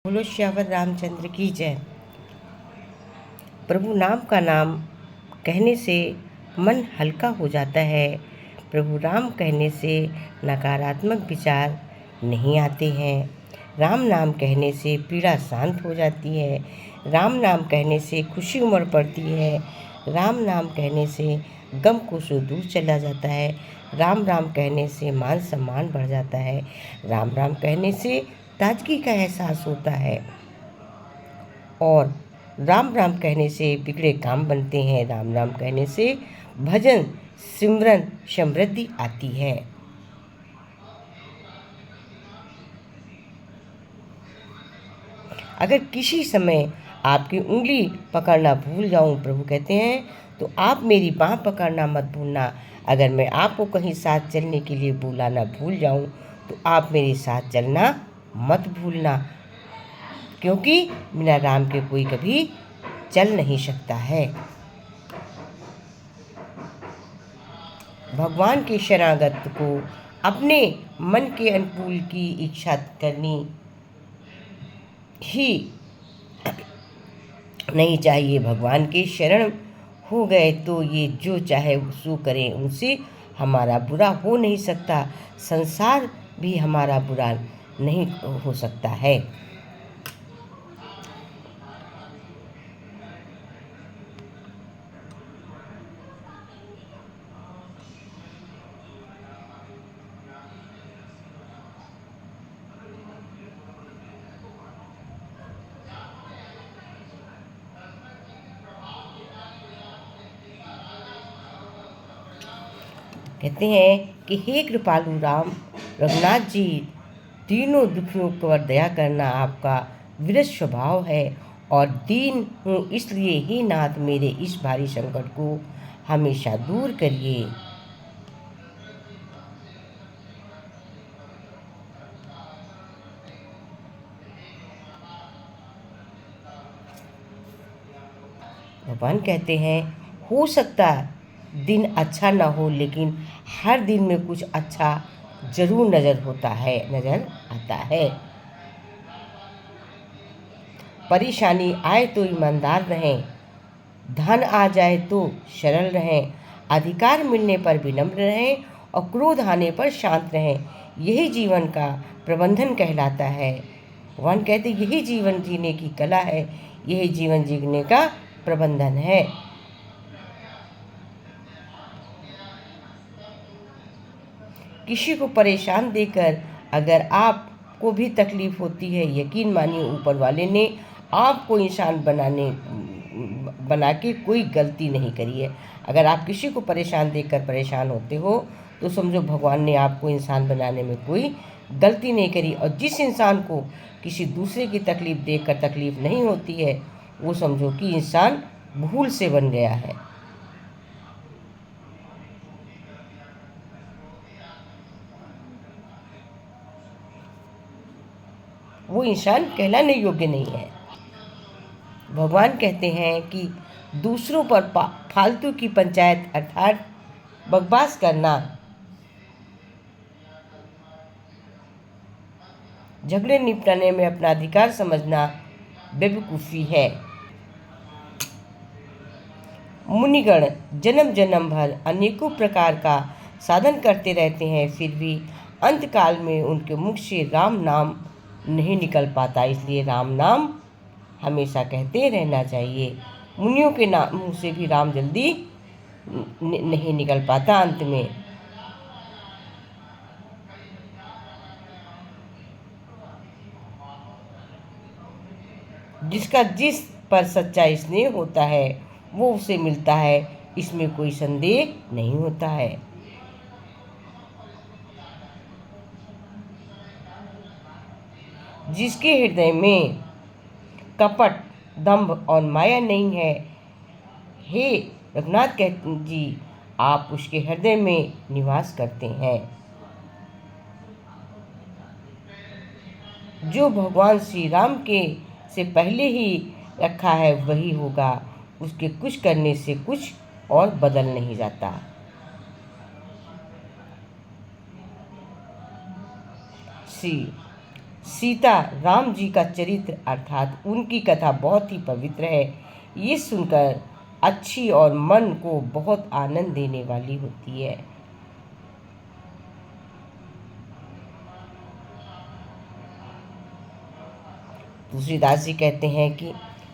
बोलो श्यावर रामचंद्र की जय। प्रभु नाम का नाम कहने से मन हल्का हो जाता है। प्रभु राम कहने से नकारात्मक विचार नहीं आते हैं। राम नाम कहने से पीड़ा शांत हो जाती है। राम नाम कहने से खुशी उमड़ पड़ती है। राम नाम कहने से गम कोसों दूर चला जाता है। राम राम कहने से मान सम्मान बढ़ जाता है। राम राम कहने से ताजगी का एहसास होता है और राम राम कहने से बिगड़े काम बनते हैं। राम राम कहने से भजन सिमरन समृद्धि आती है। अगर किसी समय आपकी उंगली पकड़ना भूल जाऊं, प्रभु कहते हैं, तो आप मेरी बाँह पकड़ना मत भूलना। अगर मैं आपको कहीं साथ चलने के लिए बुलाना भूल जाऊं, तो आप मेरे साथ चलना मत भूलना, क्योंकि बिना राम के कोई कभी चल नहीं सकता है। भगवान के शरणागत को अपने मन के अनुकूल की इच्छा करनी ही नहीं चाहिए। भगवान के शरण हो गए तो ये जो चाहे सो करें, उनसे हमारा बुरा हो नहीं सकता। संसार भी हमारा बुरा नहीं हो सकता है। कहते हैं कि हे कृपालु राम रघुनाथ जी, तीनों दुखियों पर दया करना आपका विरस स्वभाव है और दीन हूँ, इसलिए ही नाथ मेरे इस भारी संकट को हमेशा दूर करिए। भगवान कहते हैं, हो सकता दिन अच्छा ना हो, लेकिन हर दिन में कुछ अच्छा जरूर नज़र आता है। परेशानी आए तो ईमानदार रहें, धन आ जाए तो सरल रहें, अधिकार मिलने पर विनम्र रहें और क्रोध आने पर शांत रहें। यही जीवन का प्रबंधन कहलाता है। भगवान कहते यही जीवन जीने की कला है, यही जीवन जीने का प्रबंधन है। किसी को परेशान देकर अगर आपको भी तकलीफ होती है, यकीन मानिए ऊपर वाले ने आपको इंसान बना के कोई गलती नहीं करी है। अगर आप किसी को परेशान देखकर परेशान होते हो, तो समझो भगवान ने आपको इंसान बनाने में कोई गलती नहीं करी। और जिस इंसान को किसी दूसरे की तकलीफ देखकर तकलीफ नहीं होती है, वो समझो कि इंसान भूल से बन गया है। वो इंसान कहलाने योग्य नहीं है। भगवान कहते हैं कि दूसरों पर फालतू की पंचायत अर्थात बकवास करना, झगड़े निपटाने में अपना अधिकार समझना बेवकूफ़ी है। मुनिगण जन्म जन्म भर अनेकों प्रकार का साधन करते रहते हैं, फिर भी अंत काल में उनके मुख से राम नाम नहीं निकल पाता। इसलिए राम नाम हमेशा कहते रहना चाहिए। मुनियों के नाम मुँह से भी राम जल्दी नहीं निकल पाता अंत में। जिसका जिस पर सच्चा स्नेह होता है वो उसे मिलता है, इसमें कोई संदेह नहीं होता है। जिसके हृदय में कपट दंभ और माया नहीं है, हे रघुनाथ जी, आप उसके हृदय में निवास करते हैं। जो भगवान श्री राम के से पहले ही रखा है वही होगा, उसके कुछ करने से कुछ और बदल नहीं जाता। श्री सीता राम जी का चरित्र अर्थात उनकी कथा बहुत ही पवित्र है। ये सुनकर अच्छी और मन को बहुत आनंद देने वाली होती है। तुलसीदास जी कहते हैं कि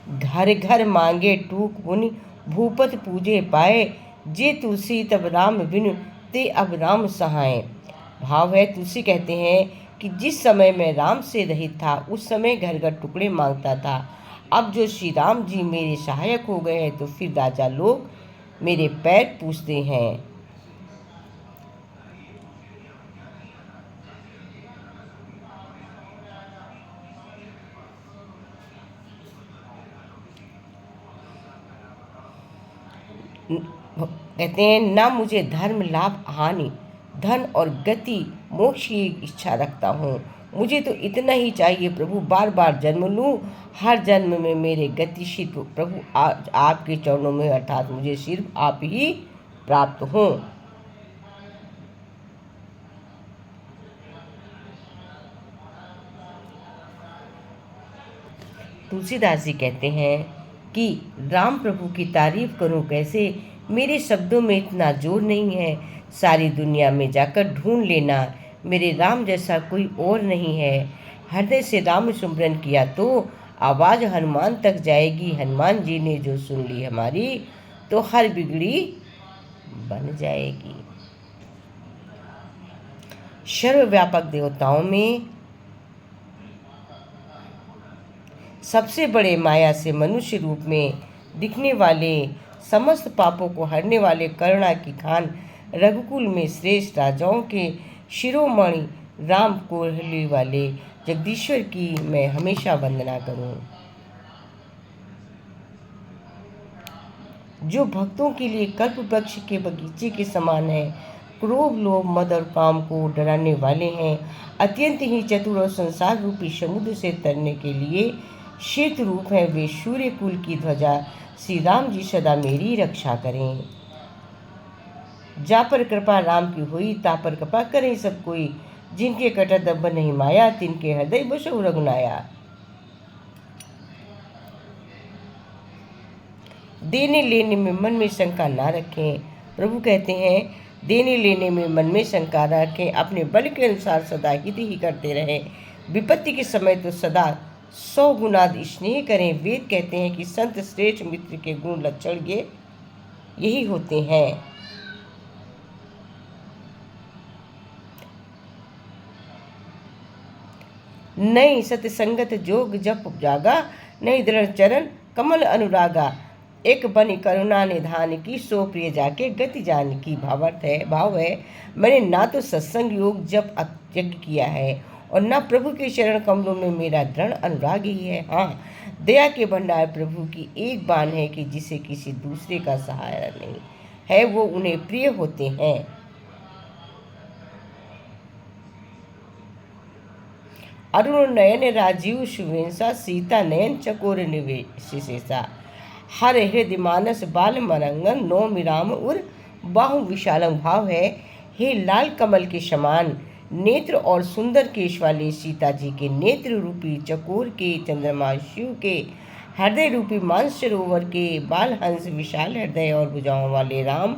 घर घर मांगे टूक पुनि भूपत पूजे पाए, जे तुलसी तब राम बिनु ते अब राम सहाय। भाव है, तुलसी कहते हैं कि जिस समय मैं राम से रहित था उस समय घर घर टुकड़े मांगता था, अब जो श्री राम जी मेरे सहायक हो गए हैं तो फिर राजा लोग मेरे पैर पूछते हैं। कहते हैं, ना मुझे धर्म लाभ हानि धन और गति मोक्ष की इच्छा रखता हूँ, मुझे तो इतना ही चाहिए प्रभु, बार बार जन्म लूँ, हर जन्म में मेरे गति सिर्फ प्रभु आपके चरणों में, अर्थात मुझे सिर्फ आप ही प्राप्त हों। तुलसीदास जी कहते हैं कि राम प्रभु की तारीफ करूं कैसे, मेरे शब्दों में इतना जोर नहीं है, सारी दुनिया में जाकर ढूंढ लेना, मेरे राम जैसा कोई और नहीं है। हृदय से राम सुमरन किया तो आवाज़ हनुमान तक जाएगी, हनुमान जी ने जो सुन ली हमारी तो हर बिगड़ी बन जाएगी। सर्वव्यापक देवताओं में सबसे बड़े माया से मनुष्य रूप में दिखने वाले, समस्त पापों को हरने वाले, करुणा की खान, रघुकुल में श्रेष्ठ राजाओं के शिरोमणि राम कोहली वाले जगदीश्वर की मैं हमेशा वंदना करूं। जो भक्तों के लिए कल्प वृक्ष के बगीचे के समान है, क्रोध लोभ मद और काम को डराने वाले हैं, अत्यंत ही चतुर और संसार रूपी समुद्र से तरने के लिए शीत रूप है, वे सूर्य कुल की ध्वजा श्री राम जी सदा मेरी रक्षा करें। जा पर कृपा राम की हुई, ता पर कृपा करें सब कोई, जिनके कट दब नहीं माया, तिनके हृदय बसो रघुनाया। देने लेने में मन में शंका ना रखें, प्रभु कहते हैं देने लेने में मन में शंका रखें, अपने बल के अनुसार सदा हित ही करते रहें, विपत्ति के समय तो सदा 100 गुना स्नेह करें। वेद कहते हैं कि संत श्रेष्ठ मित्र के गुण लक्षण ये यही होते हैं। नहीं सतसंगत जोग जप जागा, नहीं दृढ़ चरण कमल अनुरागा, एक बनी करुणा निधान की, सो प्रिय जाके गति जान की। भाव है मैंने ना तो सत्संग योग जप यज्ञ किया है और ना प्रभु के चरण कमलों में मेरा दृढ़ अनुराग ही है। हाँ, दया के भंडार प्रभु की एक बान है कि जिसे किसी दूसरे का सहारा नहीं है, वो उन्हें प्रिय होते हैं। अरुण नयन राजीव सुवेशा, सीता नयन चकोर निवेशा, हर हृदय मानस बाल मरंगन, नो मिराम उर बाहु विशालम। भाव है, हे लाल कमल के समान नेत्र और सुंदर केश वाले सीता जी के नेत्र रूपी चकोर के, चंद्रमा शिव के हृदय रूपी मानस सरोवर के, बाल हंस विशाल हृदय और भुजाओं वाले राम,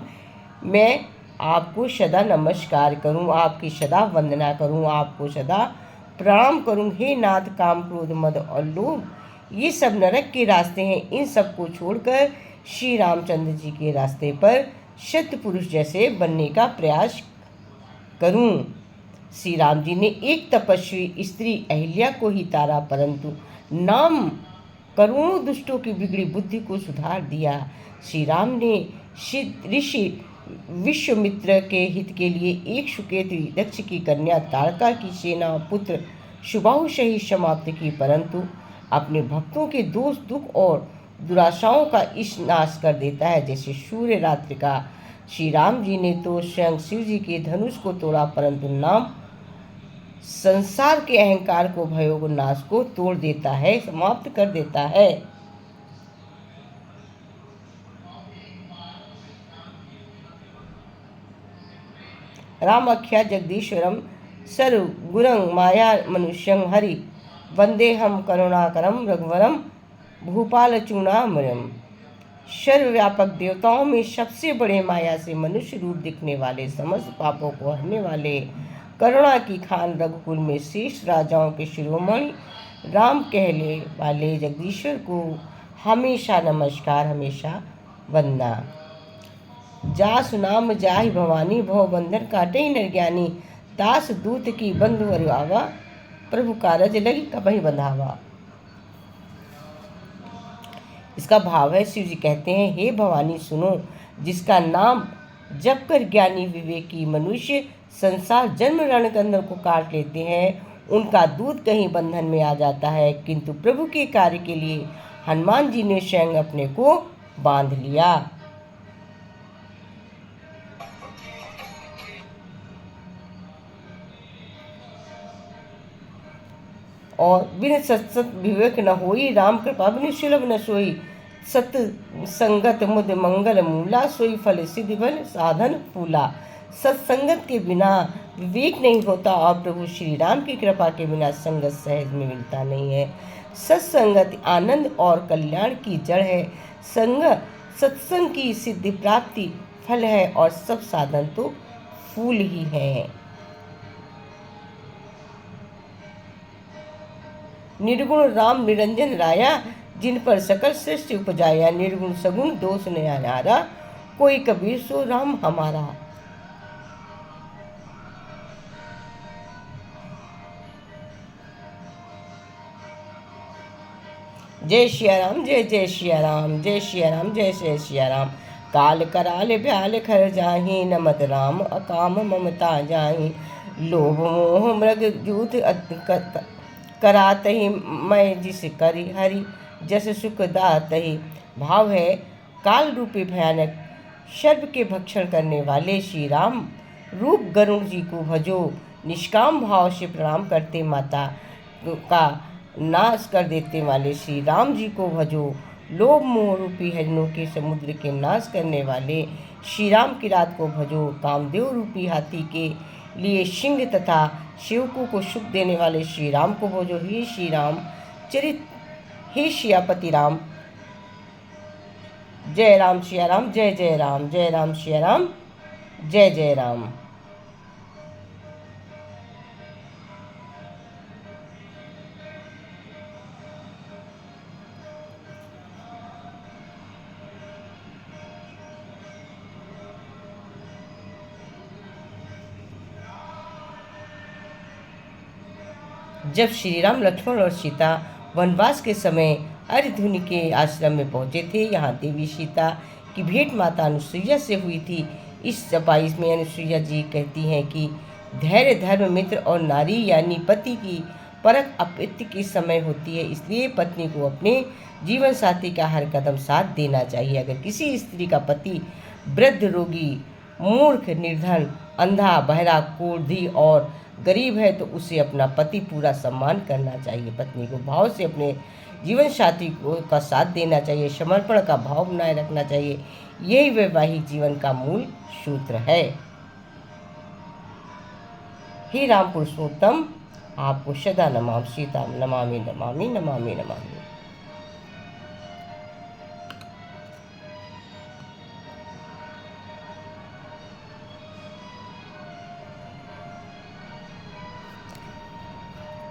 मैं आपको सदा नमस्कार करूं, आपकी सदा वंदना करूं, आपको सदा प्रणाम करूं। हे नाथ, काम क्रोध मद और लोभ ये सब नरक के रास्ते हैं, इन सब को छोड़कर श्री रामचंद्र जी के रास्ते पर सत्य पुरुष जैसे बनने का प्रयास करूं। श्री राम जी ने एक तपस्वी स्त्री अहिल्या को ही तारा, परंतु नाम करोड़ों दुष्टों की बिगड़ी बुद्धि को सुधार दिया। श्री राम ने ऋषि विश्वामित्र के हित के लिए एक सुकेतु दक्ष की कन्या तारका की सेना पुत्र सुबाहु सहित समाप्त की, परंतु अपने भक्तों के दोष दुख और दुराशाओं का इस नाश कर देता है, जैसे सूर्य रात्रि का। श्री राम जी ने तो स्वयं शिव जी के धनुष को तोड़ा, परंतु नाम संसार के अहंकार को, भयों को, नाश को तोड़ देता है, समाप्त कर देता है। रामाख्या जगदीश्वरम सर्व गुरं माया मनुष्यं हरि वंदे हम करुणाकरम रघुवरम भूपालचूड़ामणिम। सर्वव्यापक देवताओं में सबसे बड़े माया से मनुष्य रूप दिखने वाले, समस्त पापों को हरने वाले, करुणा की खान, रघुकुल में श्रेष्ठ राजाओं के शिरोमणि राम कहले वाले जगदीश्वर को हमेशा नमस्कार, हमेशा वंदना। जासु नाम जाहि भवानी, भव बंधन काटे नरज्ञानी। दास दूत की बंधु अरुआवा, प्रभु कारज लगी कबहि बंधावा। इसका भाव है, शिव जी कहते हैं, हे भवानी सुनो, जिसका नाम जप कर ज्ञानी विवेकी मनुष्य संसार जन्म रणकंदर को काट लेते हैं, उनका दूत कहीं बंधन में आ जाता है, किंतु प्रभु के कार्य के लिए हनुमान जी ने स्वयं अपने को बांध लिया। और बिन सत्सत विवेक न होई, राम कृपा बिन सुलभ न सोई। सत संगत मुद मंगल मूला, सोई फल सिद्धि बल साधन फूला। सत्संगत के बिना विवेक नहीं होता और प्रभु श्री राम की कृपा के बिना संगत सहज में मिलता नहीं है। सत्संगत आनंद और कल्याण की जड़ है। सत्संग की सिद्धि प्राप्ति फल है और सब साधन तो फूल ही है। निर्गुण राम निरंजन राया, जिन पर सकल सृष्टि उपजाया। निर्गुण सगुण दोष नया नारा, कोई कबीर सो राम हमारा। जय सिया राम, जय जय सिया राम, जय सिया राम, जय जय सिया राम। काल कराल ब्याल खर जाहि, नमत राम अकाम ममता जाहि। लोभ मोह मृग जूथ करातहि, मैं जिस करि हरि जस सुख दातहि। भाव है, काल रूपी भयानक सर्प के भक्षण करने वाले श्री राम रूप गरुड़ जी को भजो। निष्काम भाव से प्रणाम करते माता का नाश कर देते वाले श्री राम जी को भजो। लोभ मोह रूपी हरिणों के समुद्र के नाश करने वाले श्री राम की रात को भजो। कामदेव रूपी हाथी के लिए सिंह तथा सेवकों को सुख देने वाले श्री राम को भजो। हे श्री राम चरित, हे सियापति राम, जय राम सिया राम, जय जय राम, जय राम सिया राम, जय जय राम। जब श्री राम, लक्ष्मण और सीता वनवास के समय अर्धधुनि के आश्रम में पहुंचे थे, यहाँ देवी सीता की भेंट माता अनुसुईया से हुई थी। इस 22 में अनुसुईया जी कहती हैं कि धैर्य, धर्म, मित्र और नारी यानी पति की परख अपत्य के समय होती है, इसलिए पत्नी को अपने जीवन साथी का हर कदम साथ देना चाहिए। अगर किसी स्त्री का पति वृद्ध, रोगी, मूर्ख, निर्धन, अंधा, बहरा, क्रोधी और गरीब है तो उसे अपना पति पूरा सम्मान करना चाहिए। पत्नी को भाव से अपने जीवन साथी का साथ देना चाहिए, समर्पण का भाव बनाए रखना चाहिए। यही वैवाहिक जीवन का मूल सूत्र है। हे राम पुरुषोत्तम, आपको सदा नमामि सीता नमामि नमामि नमामि नमामि।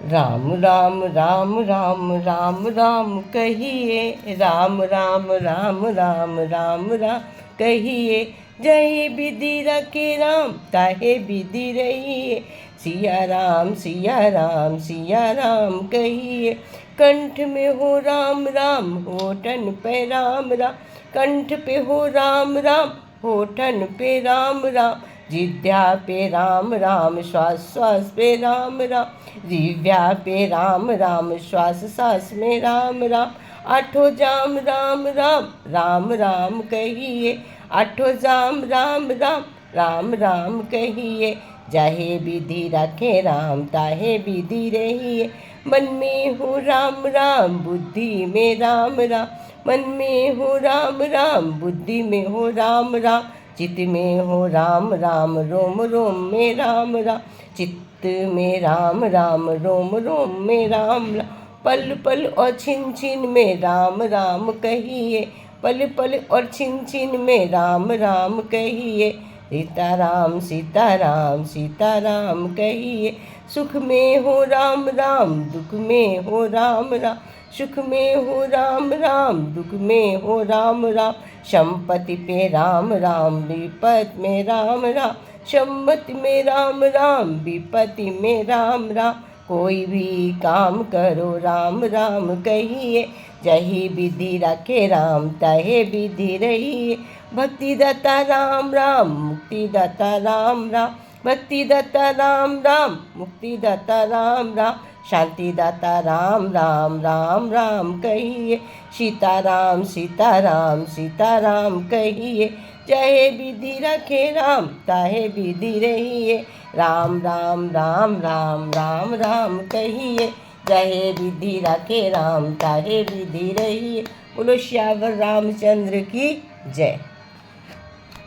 राम राम राम राम राम राम कहिए, राम राम राम राम राम राम कहिए। जय विधि रखे राम, ताहे विधि रहिए। सिया राम सिया राम सिया राम कहिए। कंठ में हो राम राम, होठन पे राम राम। कंठ पे हो राम राम, होठन पे राम राम। जिद्या पे राम राम, श्वास श्वास पे राम राम। जिव्या पे राम राम, श्वास श्वास में राम राम। आठों जाम राम राम राम राम कहिए। आठों जाम राम राम राम राम कहिए। जाहे विधि रखे राम, ताहे विधि रहिए। मन में हो राम राम, बुद्धि में राम राम। मन में हो राम राम, बुद्धि में हो राम राम। चित्त में हो राम राम, रोम रोम में राम राम। चित्त वक्त में राम राम, रोम रोम में राम राम, पल पल और छिन छिन में राम राम कहिए, पल पल और छिन छिन में राम राम कहिए। सीताराम सीताराम सीताराम कहिए, सुख में हो राम राम, दुख में हो राम राम, सुख में हो राम राम, दुख में हो राम राम। संपत्ति पे राम राम, विपत में राम राम, संपत्ति में राम राम, विपत्ति में राम राम। कोई भी काम करो राम राम कहिए, जही विधि रखे राम तहे विधि रहिए। भक्ति दाता राम राम, मुक्ति दाता राम राम, भक्ति दाता राम राम, मुक्ति दाता राम राम, शांति दाता राम राम, राम राम कहिए। सीताराम सीताराम सीताराम कहिए, चाहे विधि रखे राम ताहे विधि रहिए। राम राम राम राम राम राम कहिए, चाहे विधि रखे राम ताहे विधि रहिए। बोलो श्यावर रामचंद्र की जय।